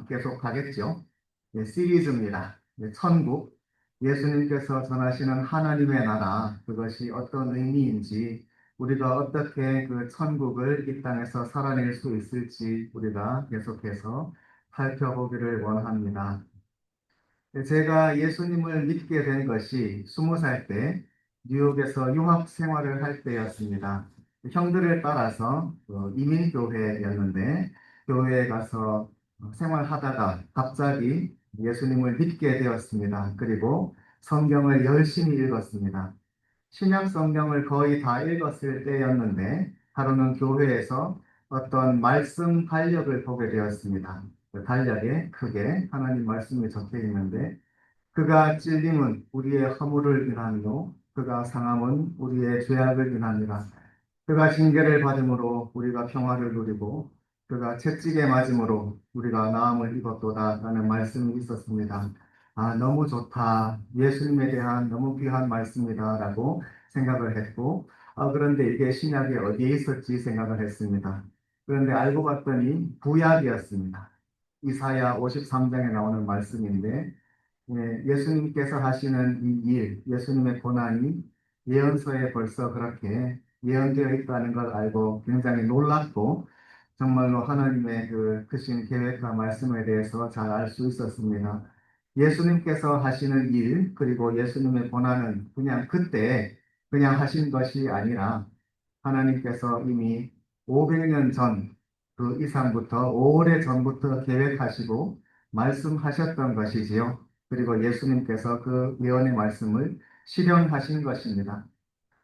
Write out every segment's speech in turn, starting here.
계속 하겠죠. 시리즈입니다. 천국, 예수님께서 전하시는 하나님의 나라, 그것이 어떤 의미인지, 우리가 어떻게 그 천국을 이 땅에서 살아낼 수 있을지 우리가 계속해서 살펴보기를 원합니다. 제가 예수님을 믿게 된 것이 20살 때 뉴욕에서 유학 생활을 할 때였습니다. 형들을 따라서 이민교회였는데 교회에 가서 생활하다가 갑자기 예수님을 믿게 되었습니다. 그리고 성경을 열심히 읽었습니다. 신약 성경을 거의 다 읽었을 때였는데 하루는 교회에서 어떤 말씀 달력을 보게 되었습니다. 그 달력에 크게 하나님 말씀이 적혀 있는데 그가 찔림은 우리의 허물을 인하며 그가 상함은 우리의 죄악을 인하니라. 그가 징계를 받음으로 우리가 평화를 누리고 그가 채찍에 맞음으로 우리가 나음을 입었도다 라는 말씀이 있었습니다. 아, 너무 좋다. 예수님에 대한 너무 귀한 말씀이다 라고 생각을 했고 그런데 이게 신약에 어디에 있었지 생각을 했습니다. 그런데 알고 봤더니 구약이었습니다. 이사야 53장에 나오는 말씀인데 예수님께서 하시는 이 일, 예수님의 고난이 예언서에 벌써 그렇게 예언되어 있다는 걸 알고 굉장히 놀랐고 정말로 하나님의 그 크신 계획과 말씀에 대해서 잘 알 수 있었습니다. 예수님께서 하시는 일, 그리고 예수님의 고난은 그냥 그때 그냥 하신 것이 아니라 하나님께서 이미 500년 전, 그 이상부터 오래 전부터 계획하시고 말씀하셨던 것이지요. 그리고 예수님께서 그 예언의 말씀을 실현하신 것입니다.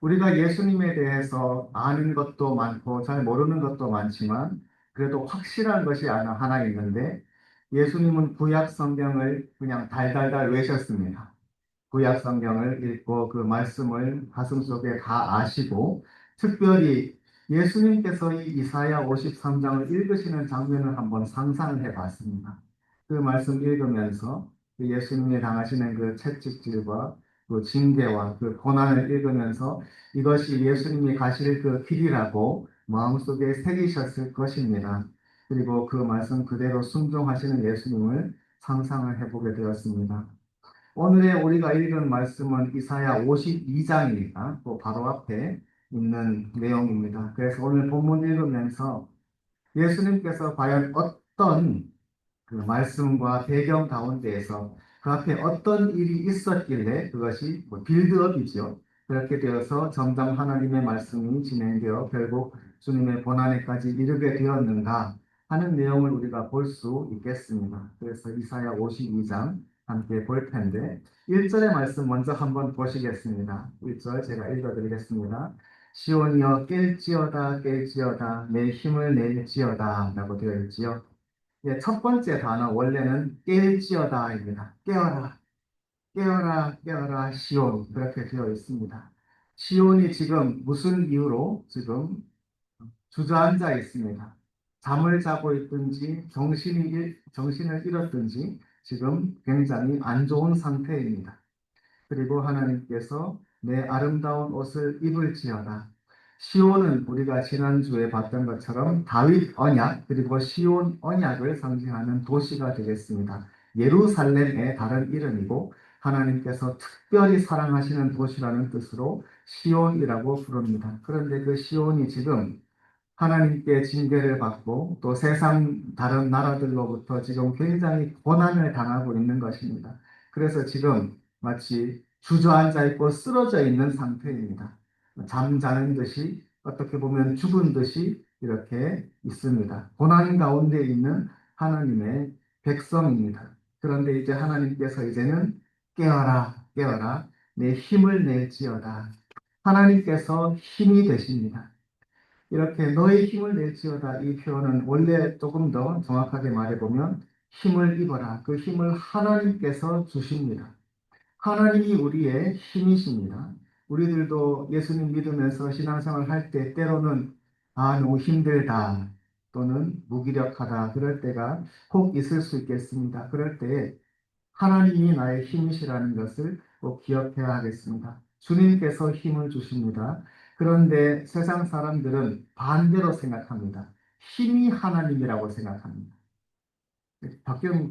우리가 예수님에 대해서 아는 것도 많고 잘 모르는 것도 많지만 그래도 확실한 것이 하나 있는데 예수님은 구약 성경을 그냥 달달달 외셨습니다. 구약 성경을 읽고 그 말씀을 가슴속에 다 아시고 특별히 예수님께서 이 이사야 53장을 읽으시는 장면을 한번 상상을 해 봤습니다. 그 말씀 읽으면서 그 예수님이 당하시는 그 채찍질과 그 징계와 그 고난을 읽으면서 이것이 예수님이 가실 그 길이라고 마음속에 새기셨을 것입니다. 그리고 그 말씀 그대로 순종하시는 예수님을 상상을 해보게 되었습니다. 오늘의 우리가 읽은 말씀은 이사야 52장입니다. 그 바로 앞에 있는 내용입니다. 그래서 오늘 본문 읽으면서 예수님께서 과연 어떤 그 말씀과 배경 가운데에서 그 앞에 어떤 일이 있었길래 그것이 빌드업이죠. 그렇게 되어서 점점 하나님의 말씀이 진행되어 결국 주님의 고난에까지 이르게 되었는가 하는 내용을 우리가 볼 수 있겠습니다. 그래서 이사야 52장 함께 볼 텐데 1절의 말씀 먼저 한번 보시겠습니다. 1절 제가 읽어드리겠습니다. 시온이여 깰지어다 깰지어다 내 힘을 낼지어다 라고 되어 있지요. 첫 번째 단어 원래는 깰지어다입니다. 깨어라, 깨어라, 깨어라, 시온 그렇게 되어 있습니다. 시온이 지금 무슨 이유로 지금 주저앉아 있습니다. 잠을 자고 있든지 정신을 잃었든지 지금 굉장히 안 좋은 상태입니다. 그리고 하나님께서 내 아름다운 옷을 입을지어다. 시온은 우리가 지난주에 봤던 것처럼 다윗 언약 그리고 시온 언약을 상징하는 도시가 되겠습니다. 예루살렘의 다른 이름이고 하나님께서 특별히 사랑하시는 도시라는 뜻으로 시온이라고 부릅니다. 그런데 그 시온이 지금 하나님께 징계를 받고 또 세상 다른 나라들로부터 지금 굉장히 고난을 당하고 있는 것입니다. 그래서 지금 마치 주저앉아 있고 쓰러져 있는 상태입니다. 잠자는 듯이 어떻게 보면 죽은 듯이 이렇게 있습니다. 고난 가운데 있는 하나님의 백성입니다. 그런데 이제 하나님께서 이제는 깨어라, 깨어라, 내 힘을 낼지어다. 하나님께서 힘이 되십니다. 이렇게 너의 힘을 낼지어다 이 표현은 원래 조금 더 정확하게 말해보면 힘을 입어라. 그 힘을 하나님께서 주십니다. 하나님이 우리의 힘이십니다. 우리들도 예수님 믿으면서 신앙생활 할 때 때로는 너무 힘들다 또는 무기력하다 그럴 때가 꼭 있을 수 있겠습니다. 그럴 때 하나님이 나의 힘이시라는 것을 꼭 기억해야 하겠습니다. 주님께서 힘을 주십니다. 그런데 세상 사람들은 반대로 생각합니다. 힘이 하나님이라고 생각합니다.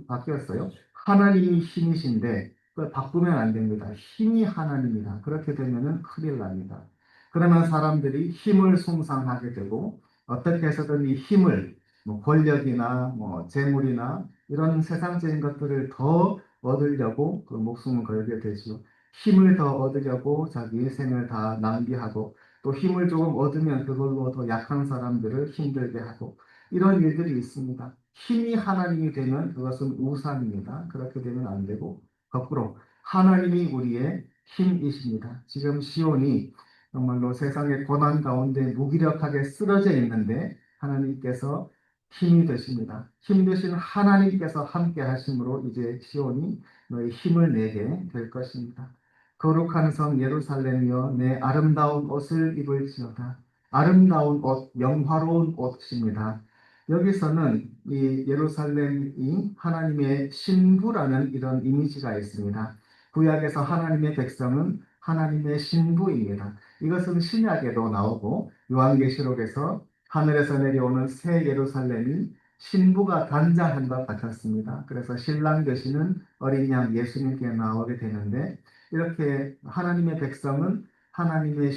바뀌었어요. 하나님이 힘이신데 그걸 바꾸면 안 됩니다. 힘이 하나님이다. 그렇게 되면은 큰일 납니다. 그러면 사람들이 힘을 숭상하게 되고 어떻게 해서든 이 힘을 뭐 권력이나 뭐 재물이나 이런 세상적인 것들을 더 얻으려고 그 목숨을 걸게 되죠. 힘을 더 얻으려고 자기 생을 다 낭비하고 또 힘을 조금 얻으면 그걸로 더 약한 사람들을 힘들게 하고 이런 일들이 있습니다. 힘이 하나님이 되면 그것은 우상입니다. 그렇게 되면 안 되고 거꾸로 하나님이 우리의 힘이십니다. 지금 시온이 정말로 세상의 고난 가운데 무기력하게 쓰러져 있는데 하나님께서 힘이 되십니다. 힘 되신 하나님께서 함께 하심으로 이제 시온이 너희 힘을 내게 될 것입니다. 거룩한 성 예루살렘이여 내 아름다운 옷을 입을지어다. 아름다운 옷, 영화로운 옷입니다. 여기서는 이 예루살렘이 하나님의 신부라는 이런 이미지가 있습니다. 구약에서 하나님의 백성은 하나님의 신부입니다. 이것은 신약에도 나오고 요한계시록에서 하늘에서 내려오는 새 예루살렘이 신부가 단장한 것 같았습니다. 그래서 신랑 되시는 어린 양 예수님께 나오게 되는데 이렇게 하나님의 백성은 하나님의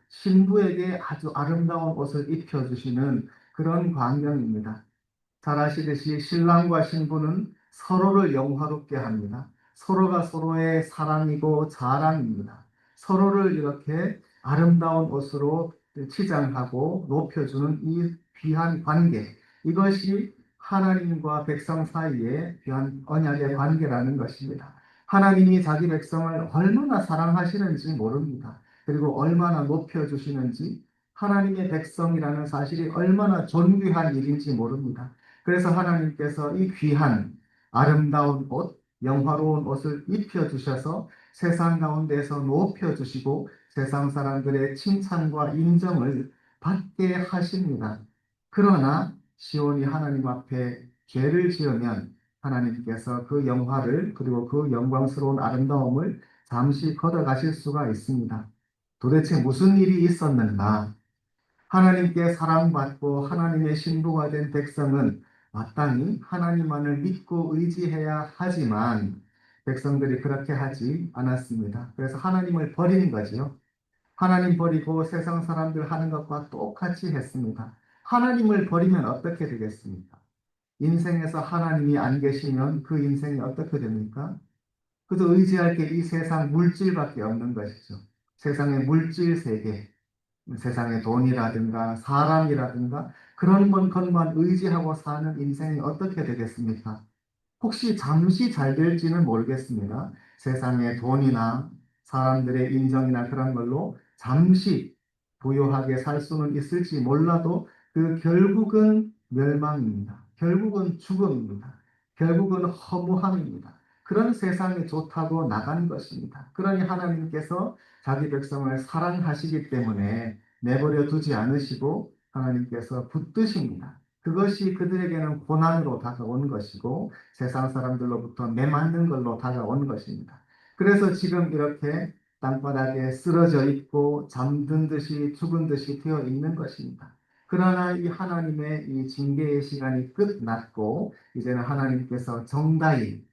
신부에게 아주 아름다운 옷을 입혀주시는 그런 광경입니다. 잘 아시듯이 신랑과 신부는 서로를 영화롭게 합니다. 서로가 서로의 사랑이고 자랑입니다. 서로를 이렇게 아름다운 옷으로 치장하고 높여주는 이 귀한 관계, 이것이 하나님과 백성 사이의 귀한 언약의 관계라는 것입니다. 하나님이 자기 백성을 얼마나 사랑하시는지 모릅니다. 그리고 얼마나 높여주시는지 하나님의 백성이라는 사실이 얼마나 존귀한 일인지 모릅니다. 그래서 하나님께서 이 귀한 아름다운 옷, 영화로운 옷을 입혀주셔서 세상 가운데서 높여주시고 세상 사람들의 칭찬과 인정을 받게 하십니다. 그러나 시온이 하나님 앞에 죄를 지으면 하나님께서 그 영화를 그리고 그 영광스러운 아름다움을 잠시 걷어가실 수가 있습니다. 도대체 무슨 일이 있었는가? 하나님께 사랑받고 하나님의 신부가 된 백성은 마땅히 하나님만을 믿고 의지해야 하지만 백성들이 그렇게 하지 않았습니다. 그래서 하나님을 버리는 거지요. 하나님 버리고 세상 사람들 하는 것과 똑같이 했습니다. 하나님을 버리면 어떻게 되겠습니까? 인생에서 하나님이 안 계시면 그 인생이 어떻게 됩니까? 그저 의지할 게 이 세상 물질밖에 없는 것이죠. 세상의 물질 세계, 세상의 돈이라든가 사람이라든가 그런 것만 의지하고 사는 인생이 어떻게 되겠습니까? 혹시 잠시 잘 될지는 모르겠습니다. 세상의 돈이나 사람들의 인정이나 그런 걸로 잠시 부유하게 살 수는 있을지 몰라도 그 결국은 멸망입니다. 결국은 죽음입니다. 결국은 허무함입니다. 그런 세상이 좋다고 나간 것입니다. 그러니 하나님께서 자기 백성을 사랑하시기 때문에 내버려 두지 않으시고 하나님께서 붙드십니다. 그것이 그들에게는 고난으로 다가온 것이고 세상 사람들로부터 매맞는 걸로 다가온 것입니다. 그래서 지금 이렇게 땅바닥에 쓰러져 있고 잠든 듯이 죽은 듯이 되어 있는 것입니다. 그러나 이 하나님의 이 징계의 시간이 끝났고 이제는 하나님께서 정다히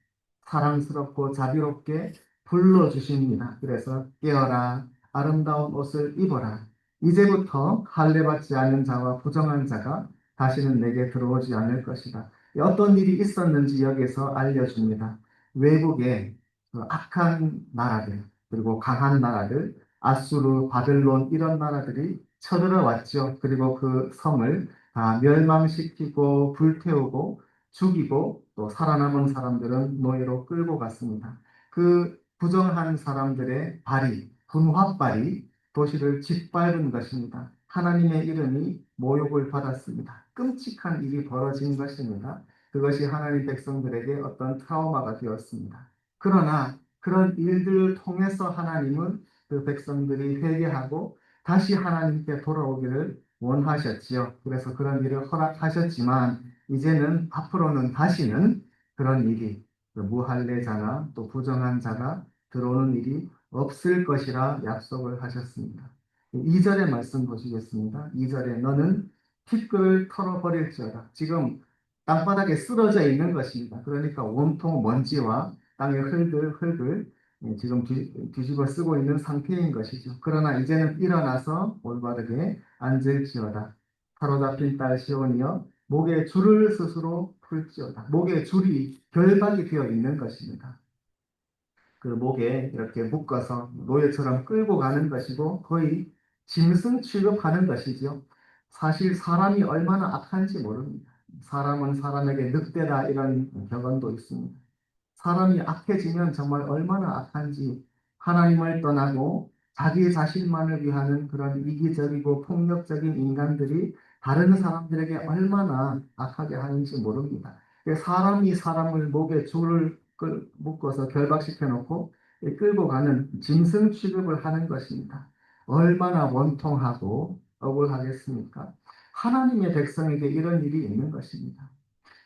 사랑스럽고 자비롭게 불러주십니다. 그래서 깨어라 아름다운 옷을 입어라. 이제부터 할례받지 않은 자와 부정한 자가 다시는 내게 들어오지 않을 것이다. 어떤 일이 있었는지 여기서 알려줍니다. 외국의 그 악한 나라들, 그리고 강한 나라들, 아수르, 바벨론 이런 나라들이 쳐들어왔죠. 그리고 그 성을 다 멸망시키고 불태우고 죽이고 또 살아남은 사람들은 노예로 끌고 갔습니다. 그 부정한 사람들의 발이, 분화발이 도시를 짓밟은 것입니다. 하나님의 이름이 모욕을 받았습니다. 끔찍한 일이 벌어진 것입니다. 그것이 하나님 백성들에게 어떤 트라우마가 되었습니다. 그러나 그런 일들을 통해서 하나님은 그 백성들이 회개하고 다시 하나님께 돌아오기를 원하셨지요. 그래서 그런 일을 허락하셨지만 이제는 앞으로는 다시는 그런 일이 그 무할례자나 또 부정한 자가 들어오는 일이 없을 것이라 약속을 하셨습니다. 2절의 말씀 보시겠습니다. 2절에 너는 티끌을 털어버릴지어다. 지금 땅바닥에 쓰러져 있는 것입니다. 그러니까 온통 먼지와 땅의 흙을 지금 뒤집어 쓰고 있는 상태인 것이죠. 그러나 이제는 일어나서 올바르게 앉을지어다. 사로잡힌 딸 시온이여 목에 줄을 스스로 풀지어다. 목에 줄이 결박이 되어 있는 것입니다. 그 목에 이렇게 묶어서 노예처럼 끌고 가는 것이고 거의 짐승 취급하는 것이죠. 사실 사람이 얼마나 악한지 모릅니다. 사람은 사람에게 늑대다 이런 격언도 있습니다. 사람이 악해지면 정말 얼마나 악한지 하나님을 떠나고 자기 자신만을 위하는 그런 이기적이고 폭력적인 인간들이 다른 사람들에게 얼마나 악하게 하는지 모릅니다. 사람이 사람을 목에 줄을 묶어서 결박시켜 놓고 끌고 가는 짐승 취급을 하는 것입니다. 얼마나 원통하고 억울하겠습니까? 하나님의 백성에게 이런 일이 있는 것입니다.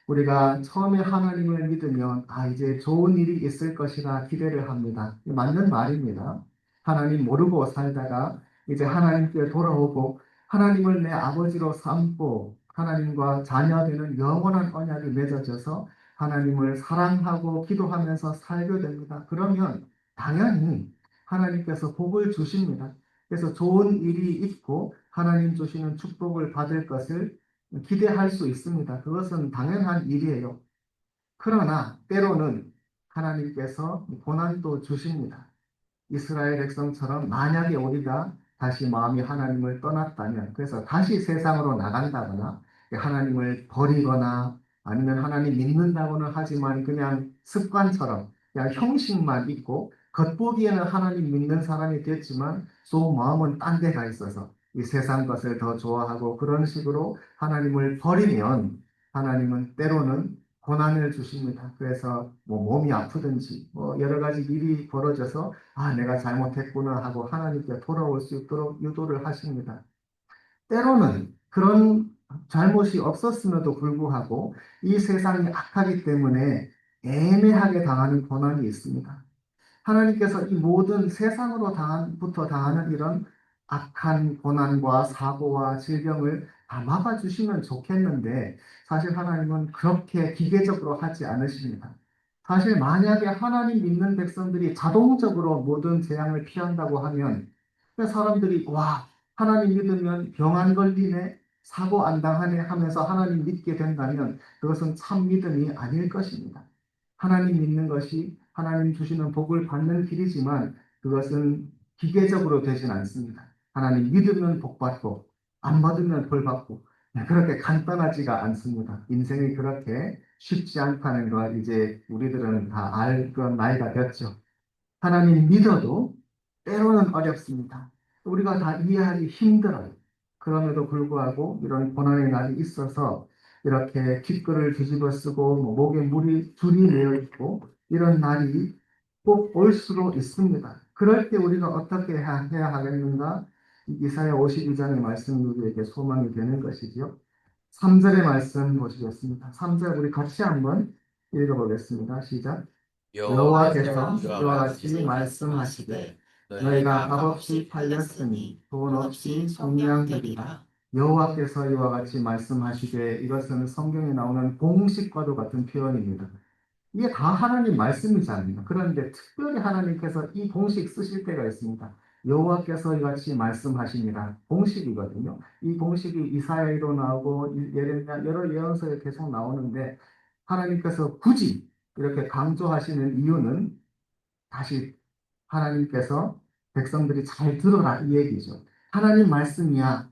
우리가 처음에 하나님을 믿으면 이제 좋은 일이 있을 것이라 기대를 합니다. 맞는 말입니다. 하나님 모르고 살다가 이제 하나님께 돌아오고 하나님을 내 아버지로 삼고 하나님과 자녀되는 영원한 언약이 맺어져서 하나님을 사랑하고 기도하면서 살게 됩니다. 그러면 당연히 하나님께서 복을 주십니다. 그래서 좋은 일이 있고 하나님 주시는 축복을 받을 것을 기대할 수 있습니다. 그것은 당연한 일이에요. 그러나 때로는 하나님께서 고난도 주십니다. 이스라엘 백성처럼 만약에 우리가 다시 마음이 하나님을 떠났다면, 그래서 다시 세상으로 나간다거나, 하나님을 버리거나, 아니면 하나님 믿는다고는 하지만 그냥 습관처럼, 그냥 형식만 있고, 겉보기에는 하나님 믿는 사람이 됐지만, 속 마음은 딴 데가 있어서, 이 세상 것을 더 좋아하고, 그런 식으로 하나님을 버리면, 하나님은 때로는 고난을 주십니다. 그래서 뭐 몸이 아프든지, 뭐 여러 가지 일이 벌어져서 내가 잘못했구나 하고 하나님께 돌아올 수 있도록 유도를 하십니다. 때로는 그런 잘못이 없었음에도 불구하고 이 세상이 악하기 때문에 애매하게 당하는 고난이 있습니다. 하나님께서 이 모든 세상으로부터 당하는 이런 악한 고난과 사고와 질병을 다 막아주시면 좋겠는데 사실 하나님은 그렇게 기계적으로 하지 않으십니다. 사실 만약에 하나님 믿는 백성들이 자동적으로 모든 재앙을 피한다고 하면 사람들이 하나님 믿으면 병 안 걸리네, 사고 안 당하네 하면서 하나님 믿게 된다면 그것은 참 믿음이 아닐 것입니다. 하나님 믿는 것이 하나님 주시는 복을 받는 길이지만 그것은 기계적으로 되진 않습니다. 하나님 믿으면 복 받고 안 받으면 벌 받고 그렇게 간단하지가 않습니다. 인생이 그렇게 쉽지 않다는 걸 이제 우리들은 다 알 그런 나이가 됐죠. 하나님 믿어도 때로는 어렵습니다. 우리가 다 이해하기 힘들어요. 그럼에도 불구하고 이런 고난의 날이 있어서 이렇게 귓글을 뒤집어 쓰고 목에 줄이 매여 있고 이런 날이 꼭 올 수도 있습니다. 그럴 때 우리가 어떻게 해야 하겠는가? 이사야 52장의 말씀이 우리에게 소망이 되는 것이지요. 3절의 말씀 보시겠습니다. 3절 우리 같이 한번 읽어보겠습니다. 시작. 여호와께서 이와 같이 말씀하시되 너희가 값없이 팔렸으니 돈 없이 속량되리라. 여호와께서 이와 같이 말씀하시되 이것은 성경에 나오는 공식과도 같은 표현입니다. 이게 다 하나님 말씀이잖아요. 그런데 특별히 하나님께서 이 공식 쓰실 때가 있습니다. 여호와께서 이같이 말씀하십니다. 공식이거든요. 이 공식이 이사야에도 나오고 예레미야 여러 예언서에 계속 나오는데 하나님께서 굳이 이렇게 강조하시는 이유는 다시 하나님께서 백성들이 잘 들어라 이 얘기죠. 하나님 말씀이야.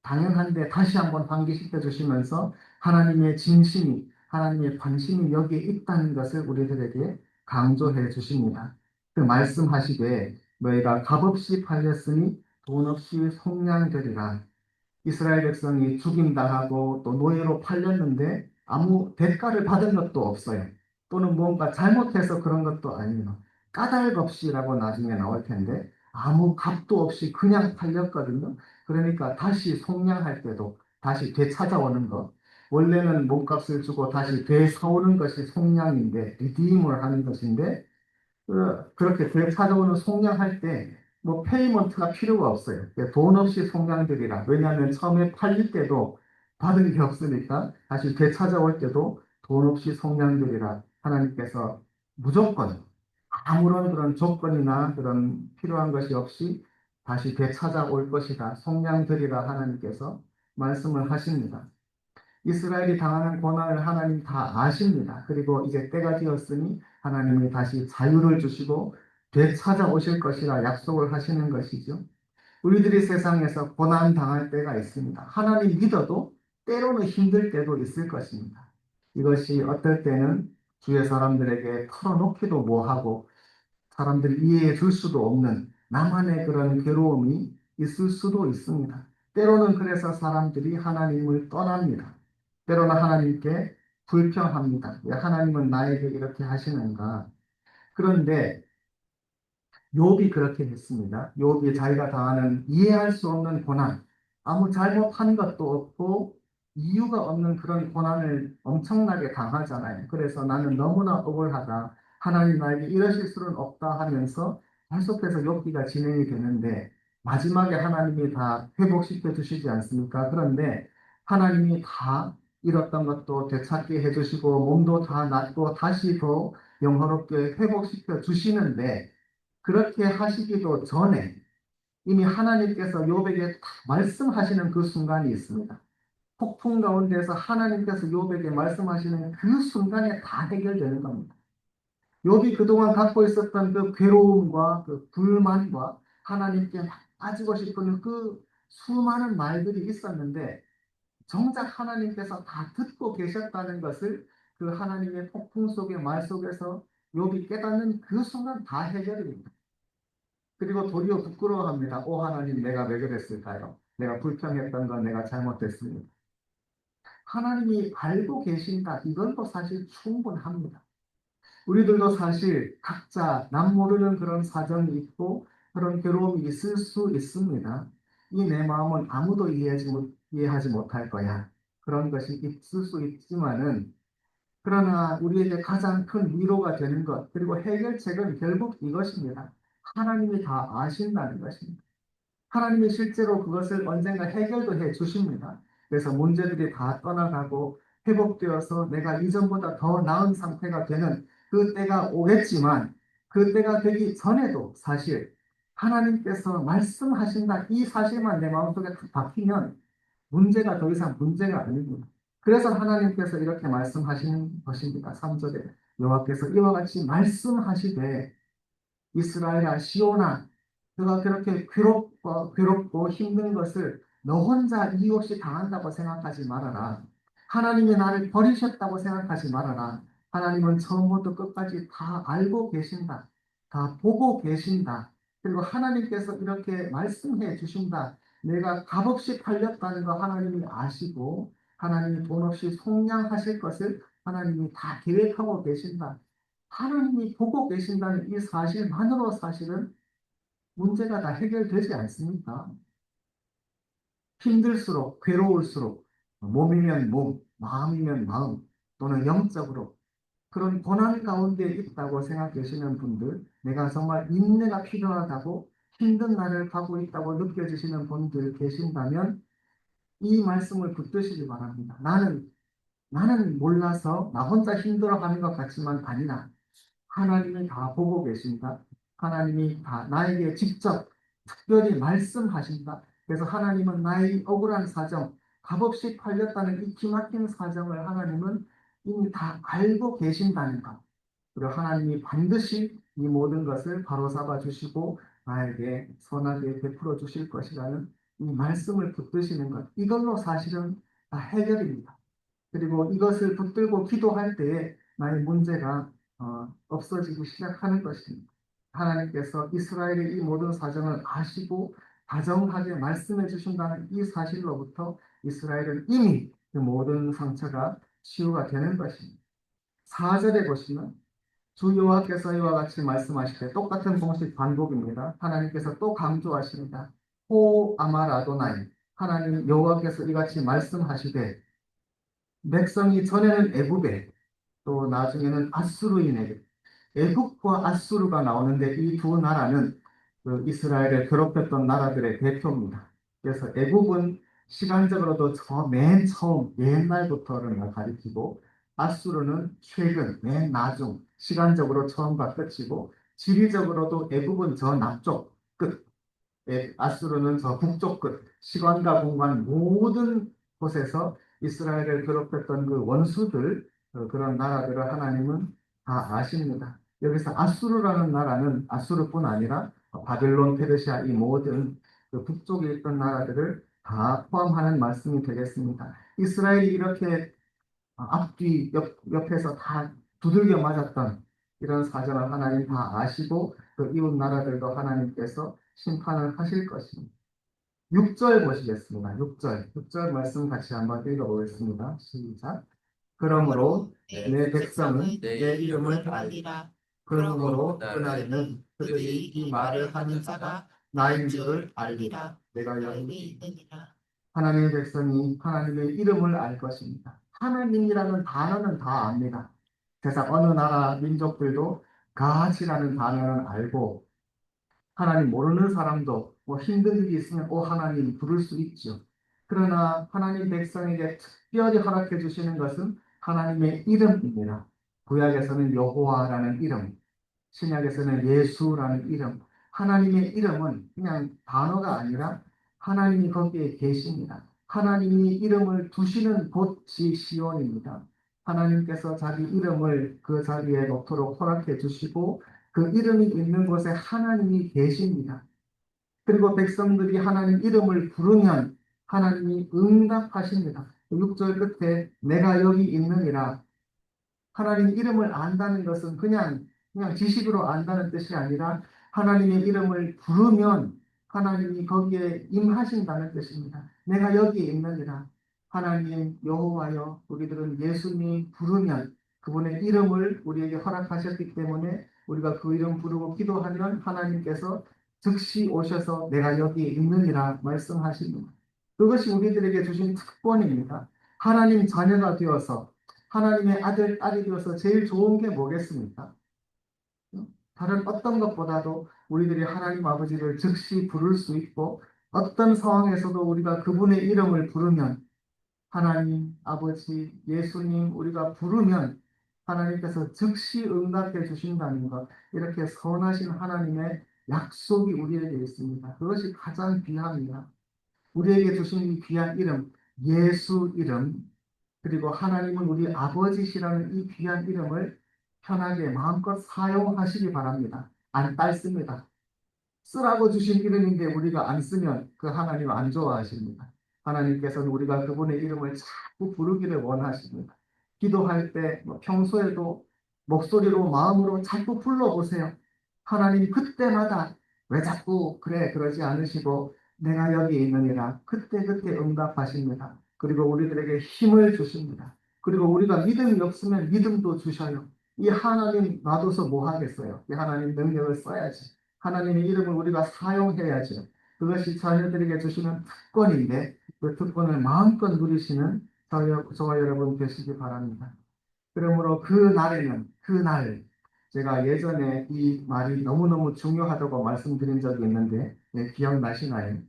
당연한데 다시 한번 환기시켜 주시면서 하나님의 진심이, 하나님의 관심이 여기에 있다는 것을 우리들에게 강조해 주십니다. 그 말씀하시되 너희가 값없이 팔렸으니 돈 없이 속량되리라. 이스라엘 백성이 죽임당하고 또 노예로 팔렸는데 아무 대가를 받은 것도 없어요. 또는 뭔가 잘못해서 그런 것도 아니에요. 까닭 없이라고 나중에 나올 텐데 아무 값도 없이 그냥 팔렸거든요. 그러니까 다시 속량할 때도 다시 되찾아오는 것. 원래는 몸값을 주고 다시 되사오는 것이 속량인데 리디임을 하는 것인데 그렇게 되찾아오는 속량할 때 뭐 페이먼트가 필요가 없어요. 돈 없이 속량되리라. 왜냐하면 처음에 팔릴 때도 받은 게 없으니까 다시 되찾아올 때도 돈 없이 속량되리라. 하나님께서 무조건 아무런 그런 조건이나 그런 필요한 것이 없이 다시 되찾아올 것이다. 속량되리라 하나님께서 말씀을 하십니다. 이스라엘이 당하는 고난을 하나님 다 아십니다. 그리고 이제 때가 되었으니 하나님이 다시 자유를 주시고 되찾아오실 것이라 약속을 하시는 것이죠. 우리들이 세상에서 고난 당할 때가 있습니다. 하나님 믿어도 때로는 힘들 때도 있을 것입니다. 이것이 어떨 때는 주의 사람들에게 털어놓기도 뭐하고 사람들이 이해해 줄 수도 없는 나만의 그런 괴로움이 있을 수도 있습니다. 때로는 그래서 사람들이 하나님을 떠납니다. 때로는 하나님께 불평합니다. 왜 하나님은 나에게 이렇게 하시는가? 그런데 욥이 그렇게 했습니다. 욥이 자기가 당하는 이해할 수 없는 고난, 아무 잘못한 것도 없고 이유가 없는 그런 고난을 엄청나게 당하잖아요. 그래서 나는 너무나 억울하다. 하나님 나에게 이러실 수는 없다 하면서 계속해서 욥기가 진행이 되는데 마지막에 하나님이 다 회복시켜 주시지 않습니까? 그런데 하나님이 다 잃었던 것도 되찾게 해주시고 몸도 다 낫고 다시 더 영화롭게 회복시켜 주시는데 그렇게 하시기도 전에 이미 하나님께서 욥에게 다 말씀하시는 그 순간이 있습니다. 폭풍 가운데서 하나님께서 욥에게 말씀하시는 그 순간에 다 해결되는 겁니다. 욥이 그동안 갖고 있었던 그 괴로움과 그 불만과 하나님께 막 빠지고 싶은 그 수많은 말들이 있었는데 정작 하나님께서 다 듣고 계셨다는 것을 그 하나님의 폭풍 속의 말 속에서 욥이 깨닫는 그 순간 다 해결됩니다. 그리고 도리어 부끄러워합니다. 오 하나님 내가 왜 그랬을까요? 내가 불평했던 건 내가 잘못됐습니다. 하나님이 알고 계신다. 이건 또 사실 충분합니다. 우리들도 사실 각자 남 모르는 그런 사정이 있고 그런 괴로움이 있을 수 있습니다. 이 내 마음은 아무도 이해하지 못할 거야. 그런 것이 있을 수 있지만은 그러나 우리에게 가장 큰 위로가 되는 것 그리고 해결책은 결국 이것입니다. 하나님이 다 아신다는 것입니다. 하나님이 실제로 그것을 언젠가 해결도 해 주십니다. 그래서 문제들이 다 떠나가고 회복되어서 내가 이전보다 더 나은 상태가 되는 그 때가 오겠지만 그 때가 되기 전에도 사실 하나님께서 말씀하신다 이 사실만 내 마음속에 딱 박히면 문제가 더 이상 문제가 아닙니다. 그래서 하나님께서 이렇게 말씀하시는 것입니다. 3절에 여호와께서 이와 같이 말씀하시되 이스라엘아 시온아 너가 그렇게 괴롭고 힘든 것을 너 혼자 이유 없이 당한다고 생각하지 말아라. 하나님이 나를 버리셨다고 생각하지 말아라. 하나님은 처음부터 끝까지 다 알고 계신다. 다 보고 계신다. 그리고 하나님께서 이렇게 말씀해 주신다. 내가 값없이 팔렸다는 거 하나님이 아시고 하나님이 돈 없이 속량하실 것을 하나님이 다 계획하고 계신다. 하나님이 보고 계신다는 이 사실만으로 사실은 문제가 다 해결되지 않습니까? 힘들수록, 괴로울수록, 몸이면 몸, 마음이면 마음, 또는 영적으로 그런 고난 가운데 있다고 생각하시는 분들, 내가 정말 인내가 필요하다고 힘든 날을 가고 있다고 느껴지시는 분들 계신다면 이 말씀을 붙드시기 바랍니다. 나는 몰라서 나 혼자 힘들어하는 것 같지만 아니다. 하나님이 다 보고 계신다. 하나님이 다 나에게 직접 특별히 말씀하신다. 그래서 하나님은 나의 억울한 사정, 값없이 팔렸다는 이 기막힌 사정을 하나님은 이미 다 알고 계신다는 것. 그리고 하나님이 반드시 이 모든 것을 바로잡아 주시고 나에게 선하게 베풀어 주실 것이라는 이 말씀을 붙드시는 것. 이걸로 사실은 다 해결입니다. 그리고 이것을 붙들고 기도할 때에 나의 문제가 없어지기 시작하는 것입니다. 하나님께서 이스라엘의 이 모든 사정을 아시고 다정하게 말씀해 주신다는 이 사실로부터 이스라엘은 이미 그 모든 상처가 치유가 되는 것입니다. 4절에 보시면 주 여호와께서 이와 같이 말씀하실 때 똑같은 공식 반복입니다. 하나님께서 또 강조하십니다. 호 아마라도나이 하나님 여호와께서 이같이 말씀하시되 백성이 전에는 애굽에 또 나중에는 아수르인에게 애굽과 아수르가 나오는데 이 두 나라는 그 이스라엘을 괴롭혔던 나라들의 대표입니다. 그래서 애굽은 시간적으로도 저 맨 처음 옛날부터를 가리키고 아수르는 최근 맨 나중 시간적으로 처음과 끝이고 지리적으로도 대부분 저 남쪽 끝 아수르는 저 북쪽 끝 시간과 공간 모든 곳에서 이스라엘을 괴롭혔던 그 원수들 그런 나라들을 하나님은 다 아십니다. 여기서 아수르라는 나라는 아수르뿐 아니라 바벨론, 페르시아 이 모든 그 북쪽에 있던 나라들을 다 포함하는 말씀이 되겠습니다. 이스라엘이 이렇게 앞뒤 옆에서 다 두들겨 맞았던 이런 사정을 하나님 다 아시고 그 이웃 나라들도 하나님께서 심판을 하실 것입니다. 6절 보시겠습니다. 6절 말씀 같이 한번 읽어보겠습니다. 시작. 그러므로 내 백성은 내 이름을 알리라. 그러므로 그날에는 그들이 이 말을 하는 자가 나인 줄을 알리라. 내가 여기 있느니라. 하나님의 백성이 하나님의 이름을 알 것입니다. 하나님이라는 단어는 다 압니다. 세상 어느 나라 민족들도 가치라는 단어는 알고 하나님 모르는 사람도 뭐 힘든 일이 있으면 오 하나님 부를 수 있죠. 그러나 하나님 백성에게 특별히 허락해 주시는 것은 하나님의 이름입니다. 구약에서는 여호와라는 이름, 신약에서는 예수라는 이름. 하나님의 이름은 그냥 단어가 아니라 하나님이 거기에 계십니다. 하나님이 이름을 두시는 곳이 시온입니다. 하나님께서 자기 이름을 그 자리에 놓도록 허락해 주시고 그 이름이 있는 곳에 하나님이 계십니다. 그리고 백성들이 하나님 이름을 부르면 하나님이 응답하십니다. 6절 끝에 내가 여기 있느니라. 하나님 이름을 안다는 것은 그냥 지식으로 안다는 뜻이 아니라 하나님의 이름을 부르면 하나님이 거기에 임하신다는 뜻입니다. 내가 여기에 있느니라. 하나님 여호와여 우리들은 예수님 부르면 그분의 이름을 우리에게 허락하셨기 때문에 우리가 그 이름 부르고 기도하면 하나님께서 즉시 오셔서 내가 여기에 있느니라 말씀하십니다. 그것이 우리들에게 주신 특권입니다. 하나님 자녀가 되어서 하나님의 아들, 딸이 되어서 제일 좋은 게 뭐겠습니까? 다른 어떤 것보다도 우리들이 하나님 아버지를 즉시 부를 수 있고 어떤 상황에서도 우리가 그분의 이름을 부르면 하나님 아버지, 예수님 우리가 부르면 하나님께서 즉시 응답해 주신다는 것 이렇게 선하신 하나님의 약속이 우리에게 있습니다. 그것이 가장 귀합니다. 우리에게 주신 이 귀한 이름, 예수 이름, 그리고 하나님은 우리 아버지시라는 이 귀한 이름을 편하게 마음껏 사용하시기 바랍니다. 안 딸습니다. 쓰라고 주신 이름인데 우리가 안 쓰면 그 하나님 안 좋아하십니다. 하나님께서는 우리가 그분의 이름을 자꾸 부르기를 원하십니다. 기도할 때 평소에도 목소리로 마음으로 자꾸 불러보세요. 하나님 그때마다 왜 자꾸 그래 그러지 않으시고 내가 여기 있느니라 그때그때 응답하십니다. 그리고 우리들에게 힘을 주십니다. 그리고 우리가 믿음이 없으면 믿음도 주셔요. 이 하나님 놔둬서 뭐 하겠어요? 이 하나님 능력을 써야지. 하나님의 이름을 우리가 사용해야죠. 그것이 자녀들에게 주시는 특권인데 그 특권을 마음껏 누리시는 저와 여러분 되시기 바랍니다. 그러므로 그 날에는 그날 제가 예전에 이 말이 너무너무 중요하다고 말씀드린 적이 있는데 기억나시나요?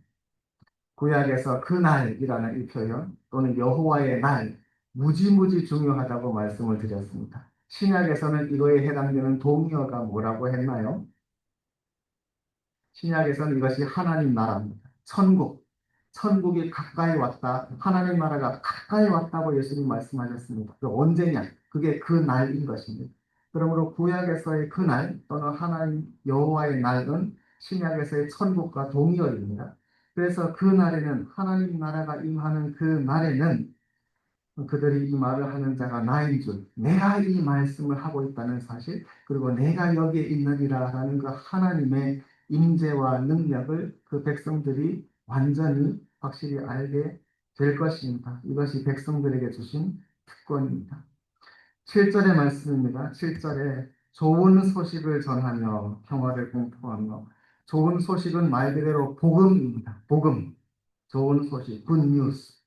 구약에서 그날이라는 이 표현 또는 여호와의 날 무지무지 중요하다고 말씀을 드렸습니다. 신약에서는 이거에 해당되는 동의어가 뭐라고 했나요? 신약에서는 이것이 하나님 나라입니다. 천국. 천국이 가까이 왔다. 하나님 나라가 가까이 왔다고 예수님 말씀하셨습니다. 그 언제냐? 그게 그 날인 것입니다. 그러므로 구약에서의 그날 또는 하나님 여호와의 날은 신약에서의 천국과 동의어입니다. 그래서 그 날에는 하나님 나라가 임하는 그 날에는 그들이 이 말을 하는 자가 나인 줄, 내가 이 말씀을 하고 있다는 사실, 그리고 내가 여기에 있느니라라는 그 하나님의 임재와 능력을 그 백성들이 완전히 확실히 알게 될 것입니다. 이것이 백성들에게 주신 특권입니다. 7절의 말씀입니다. 7절에 좋은 소식을 전하며 평화를 공포하며 좋은 소식은 말 그대로 복음입니다. 복음, 좋은 소식, 굿뉴스.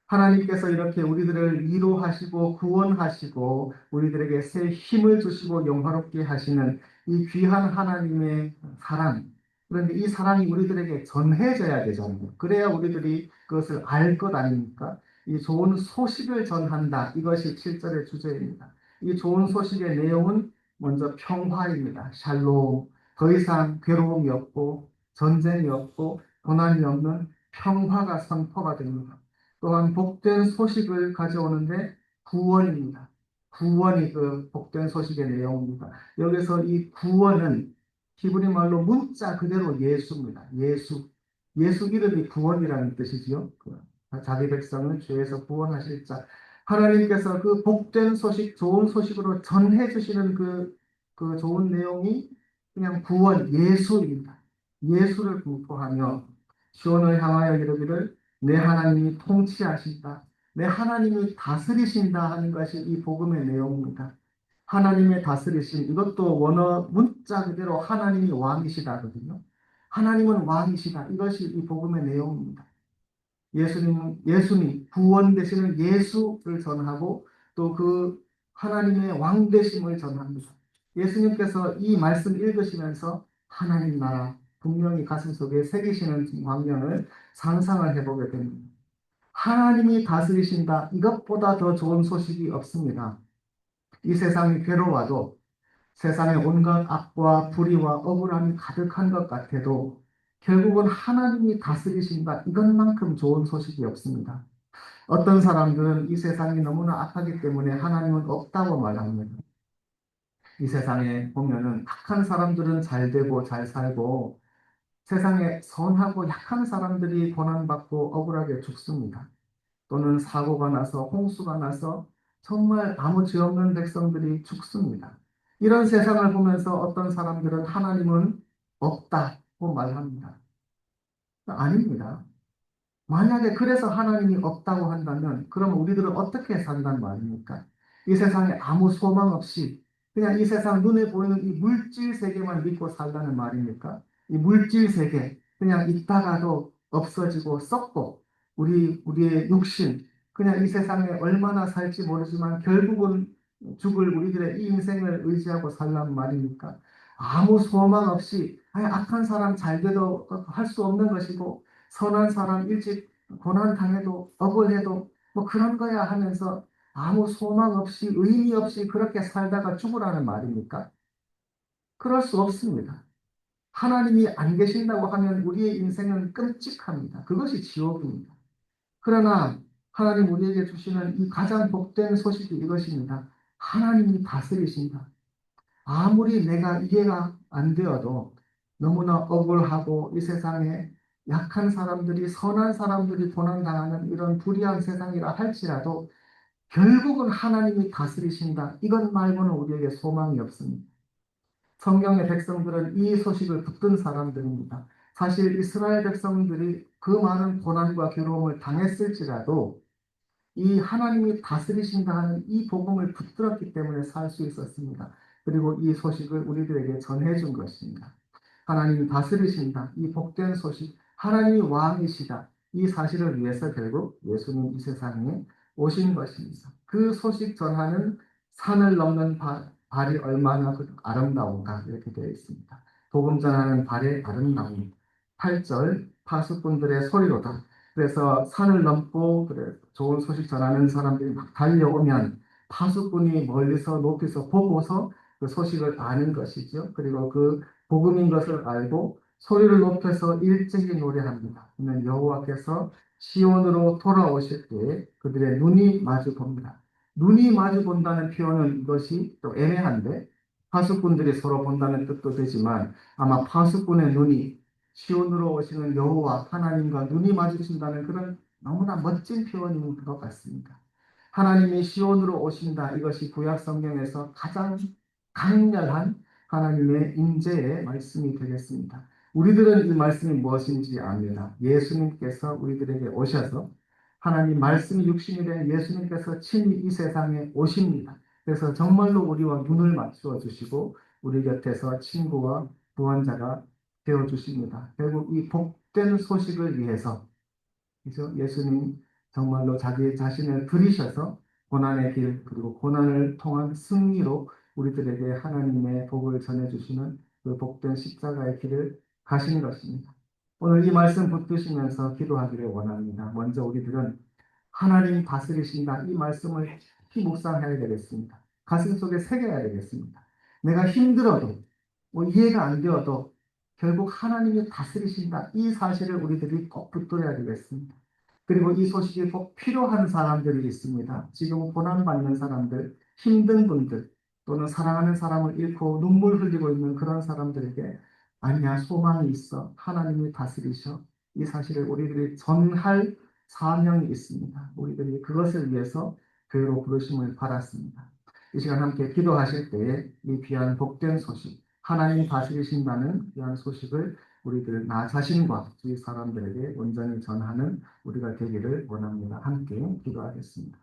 하나님께서 이렇게 우리들을 위로하시고 구원하시고 우리들에게 새 힘을 주시고 영화롭게 하시는 이 귀한 하나님의 사랑, 그런데 이 사랑이 우리들에게 전해져야 되잖아요. 그래야 우리들이 그것을 알 것 아닙니까? 이 좋은 소식을 전한다. 이것이 7절의 주제입니다. 이 좋은 소식의 내용은 먼저 평화입니다. 샬롬. 더 이상 괴로움이 없고 전쟁이 없고 고난이 없는 평화가 선포가 됩니다. 또한 복된 소식을 가져오는데 구원입니다. 구원이 그 복된 소식의 내용입니다. 여기서 이 구원은 히브리 말로 문자 그대로 예수입니다. 예수. 예수 이름이 구원이라는 뜻이지요. 자기 백성을 죄에서 구원하실 자. 하나님께서 그 복된 소식, 좋은 소식으로 전해 주시는 그 좋은 내용이 그냥 구원, 예수입니다. 예수를 공포하며 시온을 향하여 이르기를 내 하나님이 통치하신다. 내 하나님이 다스리신다 하는 것이 이 복음의 내용입니다. 하나님의 다스리심, 이것도 원어 문자 그대로 하나님이 왕이시다거든요. 하나님은 왕이시다. 이것이 이 복음의 내용입니다. 예수님, 구원 되시는 예수를 전하고 또 그 하나님의 왕 되심을 전합니다. 예수님께서 이 말씀 읽으시면서 하나님 나라 분명히 가슴속에 새기시는 광경을 상상을 해보게 됩니다. 하나님이 다스리신다. 이것보다 더 좋은 소식이 없습니다. 이 세상이 괴로워도 세상에 온갖 악과 불의와 억울함이 가득한 것 같아도 결국은 하나님이 다스리신다. 이것만큼 좋은 소식이 없습니다. 어떤 사람들은 이 세상이 너무나 악하기 때문에 하나님은 없다고 말합니다. 이 세상에 보면은 악한 사람들은 잘 되고 잘 살고 세상에 선하고 약한 사람들이 고난받고 억울하게 죽습니다. 또는 사고가 나서 홍수가 나서 정말 아무 죄 없는 백성들이 죽습니다. 이런 세상을 보면서 어떤 사람들은 하나님은 없다고 말합니다. 아닙니다. 만약에 그래서 하나님이 없다고 한다면 그럼 우리들은 어떻게 산단 말입니까? 이 세상에 아무 소망 없이 그냥 이 세상 눈에 보이는 이 물질 세계만 믿고 살다는 말입니까? 이 물질 세계 그냥 있다가도 없어지고 썩고 우리의 육신 그냥 이 세상에 얼마나 살지 모르지만 결국은 죽을 우리들의 이 인생을 의지하고 살란 말입니까? 아무 소망 없이 아니, 악한 사람 잘 돼도 할 수 없는 것이고 선한 사람 일찍 고난 당해도 억울해도 뭐 그런 거야 하면서 아무 소망 없이 의미 없이 그렇게 살다가 죽으라는 말입니까? 그럴 수 없습니다. 하나님이 안 계신다고 하면 우리의 인생은 끔찍합니다. 그것이 지옥입니다. 그러나 하나님 우리에게 주시는 이 가장 복된 소식이 이것입니다. 하나님이 다스리신다. 아무리 내가 이해가 안 되어도 너무나 억울하고 이 세상에 약한 사람들이 선한 사람들이 고난당하는 이런 불의한 세상이라 할지라도 결국은 하나님이 다스리신다. 이것 말고는 우리에게 소망이 없습니다. 성경의 백성들은 이 소식을 붙든 사람들입니다. 사실 이스라엘 백성들이 그 많은 고난과 괴로움을 당했을지라도 이 하나님이 다스리신다 하는 이 복음을 붙들었기 때문에 살 수 있었습니다. 그리고 이 소식을 우리들에게 전해준 것입니다. 하나님이 다스리신다. 이 복된 소식, 하나님이 왕이시다. 이 사실을 위해서 결국 예수님 이 세상에 오신 것입니다. 그 소식 전하는 산을 넘는 발이 얼마나 아름다운가 이렇게 되어 있습니다. 복음 전하는 발의 아름다움. 8절 파수꾼들의 소리로다. 그래서 산을 넘고 그래 좋은 소식 전하는 사람들이 막 달려오면 파수꾼이 멀리서 높이서 보고서 그 소식을 아는 것이죠. 그리고 그 복음인 것을 알고 소리를 높여서 일찍이 노래합니다. 그러면 여호와께서 시온으로 돌아오실 때 그들의 눈이 마주 봅니다. 눈이 마주 본다는 표현은 이것이 또 애매한데 파수꾼들이 서로 본다는 뜻도 되지만 아마 파수꾼의 눈이 시온으로 오시는 여호와 하나님과 눈이 마주친다는 그런 너무나 멋진 표현인 것 같습니다. 하나님이 시온으로 오신다. 이것이 구약 성경에서 가장 강렬한 하나님의 임재의 말씀이 되겠습니다. 우리들은 이 말씀이 무엇인지 압니다. 예수님께서 우리들에게 오셔서 하나님 말씀이 육신이 된 예수님께서 친히 이 세상에 오십니다. 그래서 정말로 우리와 눈을 맞추어 주시고 우리 곁에서 친구와 구원자가 되어 주십니다. 결국 이 복된 소식을 위해서 그래서 예수님 정말로 자기 자신을 들이셔서 고난의 길 그리고 고난을 통한 승리로 우리들에게 하나님의 복을 전해주시는 그 복된 십자가의 길을 가시는 것입니다. 오늘 이 말씀 붙드시면서 기도하기를 원합니다. 먼저 우리들은 하나님 다스리신다 이 말씀을 깊이 묵상해야 되겠습니다. 가슴 속에 새겨야 되겠습니다. 내가 힘들어도 이해가 안 되어도 결국 하나님이 다스리신다 이 사실을 우리들이 꼭 붙들어야 되겠습니다. 그리고 이 소식이 꼭 필요한 사람들이 있습니다. 지금 고난받는 사람들, 힘든 분들, 또는 사랑하는 사람을 잃고 눈물 흘리고 있는 그런 사람들에게 아니야, 소망이 있어. 하나님이 다스리셔. 이 사실을 우리들이 전할 사명이 있습니다. 우리들이 그것을 위해서 교회로 부르심을 받았습니다. 이 시간 함께 기도하실 때에 이 귀한 복된 소식, 하나님이 다스리신다는 귀한 소식을 우리들 나 자신과 주위 사람들에게 온전히 전하는 우리가 되기를 원합니다. 함께 기도하겠습니다.